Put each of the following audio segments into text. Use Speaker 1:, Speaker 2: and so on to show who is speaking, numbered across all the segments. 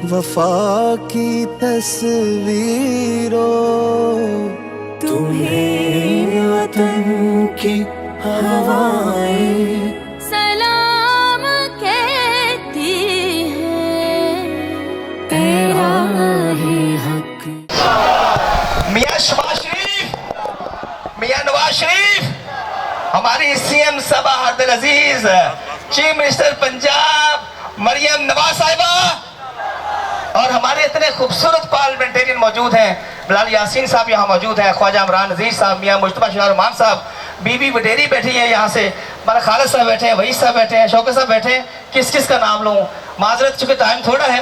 Speaker 1: वफा की तस्वीरों तुम्हें वतन की हवाएं
Speaker 2: सलाम कहती है तेरा है हक।
Speaker 3: मियां शहबाज शरीफ, मियां नवाज शरीफ, हमारी सीएम सबा अब्दुल अजीज, चीफ मिनिस्टर पंजाब मरियम नवाज साहिबा और हमारे इतने खूबसूरत पार्लियामेंटेरियन मौजूद हैं। बिलाल यासीन साहब यहाँ मौजूद हैं, ख्वाजा इमरान नज़ीर साहब, मियाँ मुश्तबा शहरमान साहब, बीबी वडेरी बैठी है यहाँ से, हमारा खालिद साहब बैठे हैं, वहीद साहब बैठे हैं, शौकत साहब बैठे हैं। किस किस का नाम लूँ, माजरत चूँकि टाइम थोड़ा है।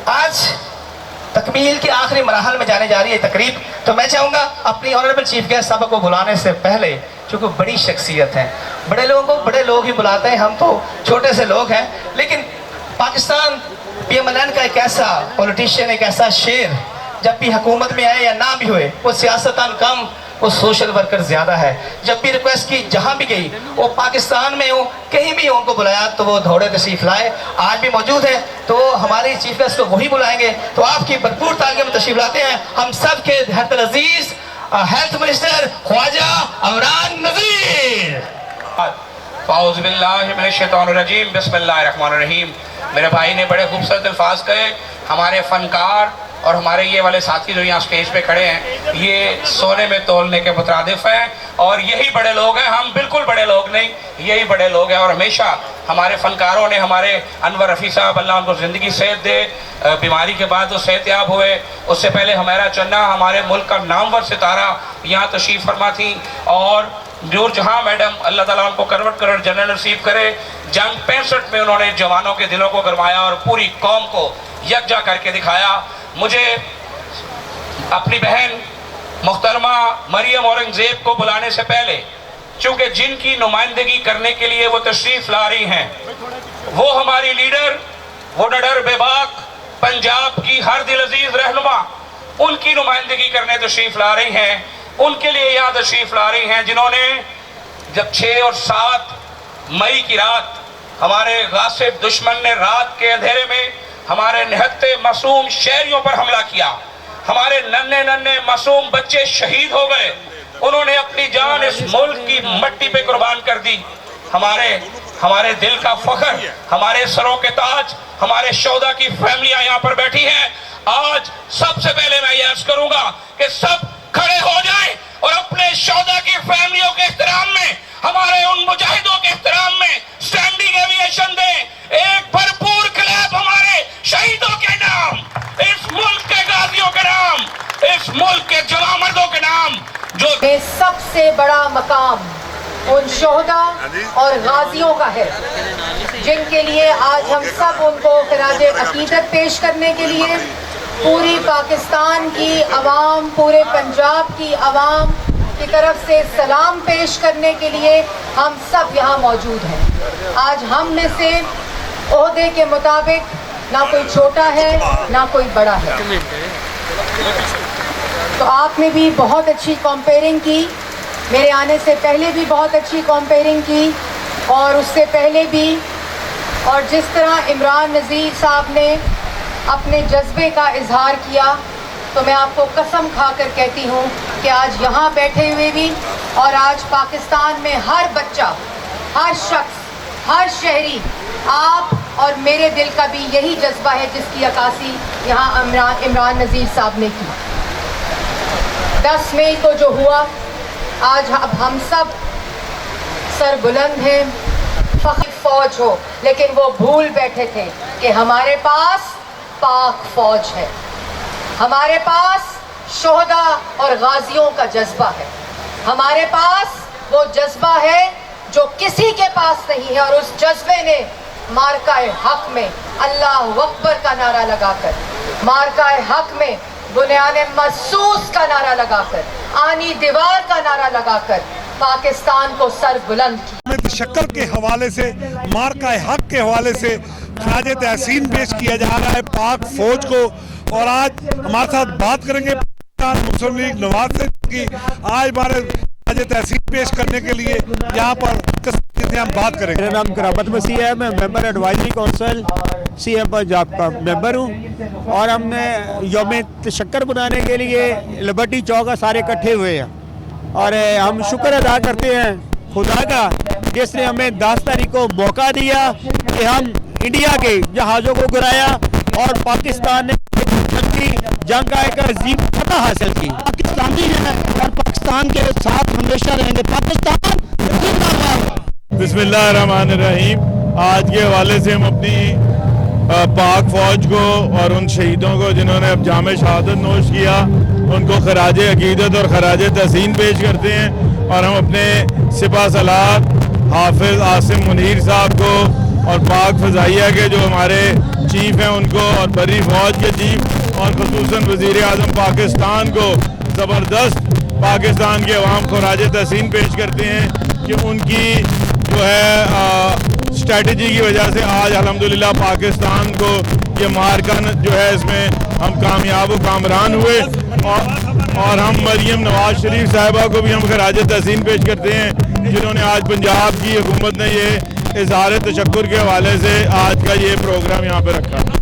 Speaker 3: आज तकमील के आखिरी मराहल में जाने जा रही है तकरीब, तो मैं चाहूँगा अपनी ऑनरेबल चीफ गेस्ट साहब को बुलाने से पहले, चूँकि बड़ी शख्सियत हैं, बड़े लोगों को बड़े लोग ही बुलाते हैं, हम तो छोटे से लोग हैं, लेकिन पाकिस्तान PMLN का एक ऐसा पॉलिटिशियन, एक ऐसा शेर, जब भी हुकूमत में आए या ना भी हुए, वो सियासतन कम, वो सोशल वर्कर ज़्यादा है। जब भी रिक्वेस्ट की जहाँ भी गई, वो पाकिस्तान में हो कहीं भी उनको बुलाया तो वो दौड़े तशरीफ़ लाए। आज भी मौजूद है तो हमारे चीफ गेस्ट को वही बुलाएंगे, तो आपकी भरपूर तालीम में तशरीफ़ लाते हैं हम सब के हरत अजीज़ हेल्थ मिनिस्टर ख्वाजा इमरान नज़ीर।
Speaker 4: औज़ु बिल्लाहि मिनश शैतानिर रजीम, बिस्मिल्लाहिर रहमानिर रहीम। मेरे भाई ने बड़े खूबसूरत अल्फाज कहे। हमारे फनकार और हमारे ये वाले साथी जो यहाँ स्टेज पे खड़े हैं, ये सोने में तोलने के मुतरादिफ हैं और यही बड़े लोग हैं। हम बिल्कुल बड़े लोग नहीं, यही बड़े लोग हैं। और हमेशा हमारे फनकारों ने, हमारे अनवर रफ़ी साहब, अल्लाह उनको ज़िंदगी सेहत दे, बीमारी के बाद वो सेहतयाब हुए, उससे पहले हमारा चन्ना, हमारे मुल्क का नामवर सितारा यहाँ तशरीफ़ फरमा थी, और नूर जहाँ मैडम, अल्लाह ताला उनको करवट करवट जनरल नसीब करे। जंग 65 में उन्होंने जवानों के दिलों को गरमाया और पूरी कौम को यकजा करके दिखाया। मुझे अपनी बहन मुहतरमा मरियम औरंगज़ेब को बुलाने से पहले, चूँकि जिनकी नुमाइंदगी करने के लिए वो तशरीफ़ ला रही हैं, वो हमारी लीडर, वो निडर बेबाक पंजाब की हर दिल अजीज़ रहनुमा, उनकी नुमाइंदगी करने तशरीफ़ ला रही हैं। उनके लिए यहाँ तशरीफ़ ला रही हैं जिन्होंने जब 6 और 7 मई की रात हमारे गासिब दुश्मन ने रात के अंधेरे में हमारे निहत्ते मासूम शहरियों पर हमला किया, हमारे नन्हे नन्हे मासूम बच्चे शहीद हो गए, उन्होंने अपनी जान इस मुल्क की मट्टी पे कुर्बान कर दी। हमारे दिल का फख्र, हमारे सरों के ताज, हमारे शोहदा की फैमिलियां यहाँ पर बैठी हैं। आज सबसे पहले मैं ये अर्ज करूंगा कि सब खड़े हो जाएं और अपने शोहदा की फैमिलियों के एहतराम में, हमारे उन मुजाहिदों के एहतराम में स्टैंडिंग एविएशन दें। एक भरपूर क्लैप हमारे शहीदों के नाम, इस मुल्क के गाजियों के नाम, इस मुल्क के जवामर्दों के नाम। जो
Speaker 5: सबसे बड़ा मकाम उन शोहदा और गाजियों का है जिनके लिए आज हम सब उनको खिराज अकीदत पेश करने के लिए पूरी पाकिस्तान की अवाम, पूरे पंजाब की अवाम की तरफ से सलाम पेश करने के लिए हम सब यहाँ मौजूद हैं। आज हम में से ओहदे के मुताबिक ना कोई छोटा है ना कोई बड़ा है। तो आपने भी बहुत अच्छी कंपेयरिंग की, मेरे आने से पहले भी बहुत अच्छी कंपेयरिंग की और उससे पहले भी, और जिस तरह इमरान नज़ीर साहब ने अपने जज्बे का इजहार किया, तो मैं आपको कसम खाकर कहती हूँ कि आज यहाँ बैठे हुए भी और आज पाकिस्तान में हर बच्चा, हर शख्स, हर शहरी, आप और मेरे दिल का भी यही जज्बा है जिसकी अक्कासी यहाँ इमरान नज़ीर साहब ने की। 10 मई को जो हुआ, आज अब हम सब सर बुलंद हैं, फख्र फौज हो, लेकिन वो भूल बैठे थे कि हमारे पास पाक फौज है, हमारे पास शोहदा और गाजियों का जज्बा है, हमारे पास वो जज्बा है जो किसी के पास नहीं है। और उस जज्बे ने मार्काए हक में अल्लाह अकबर का नारा लगाकर, मार्काए हक में बुनियाने महसूस का नारा लगाकर, आनी दीवार का नारा लगाकर पाकिस्तान को सर बुलंद किया।
Speaker 6: शक्कर के हवाले से, मार्का हक के हवाले से खराज तहसीन पेश किया जा रहा है पाक फौज को। और आज हमारे साथ बात करेंगे मुस्लिम लीग नवाज से कि आज हमारे खराज तहसीन पेश करने के लिए यहाँ पर हम बात करेंगे।
Speaker 7: मेरा नाम करामत मसीह है, मैं member advisory council CM Punjab का मेंबर हूँ। और हमने यौम तशक्कर मनाने के लिए लिबर्टी चौक सारे इकट्ठे हुए हैं और हम शुक्र अदा करते हैं खुदा का जिसने हमें 10 तारीख को मौका दिया कि हम इंडिया के जहाज़ों को गिराया और पाकिस्तान ने जंग का एक अजीम फतह हासिल की। पाकिस्तानी हैं और पाकिस्तान के साथ हमेशा रहेंगे। पाकिस्तान जिंदाबाद।
Speaker 6: बिस्मिल्लाहिर्रहमानिर्रहीम। आज के हवाले से हम अपनी पाक फौज को और उन शहीदों को जिन्होंने अब जामे शहादत नोश किया उनको खराज अकीदत और खराज तहसीन पेश करते हैं। और हम अपने सिपा सलार हाफिज आसिम मुनीर साहब को और पाक फ़ज़ाइया के जो हमारे चीफ हैं उनको और बरी फौज के चीफ और ख़ुसूसन वज़ीर आज़म पाकिस्तान को ज़बरदस्त पाकिस्तान के अवाम को खराज तहसीन पेश करते हैं कि उनकी जो है स्ट्रेटजी की वजह से आज अल्हम्दुलिल्लाह पाकिस्तान को ये मारका जो है इसमें हम कामयाब व कामरान हुए। और हम मरियम नवाज शरीफ साहिबा को भी हम खराज तहसीन पेश करते हैं जिन्होंने आज पंजाब की हुकूमत ने ये इज़हार तशक्कुर के हवाले से आज का ये प्रोग्राम यहाँ पे रखा।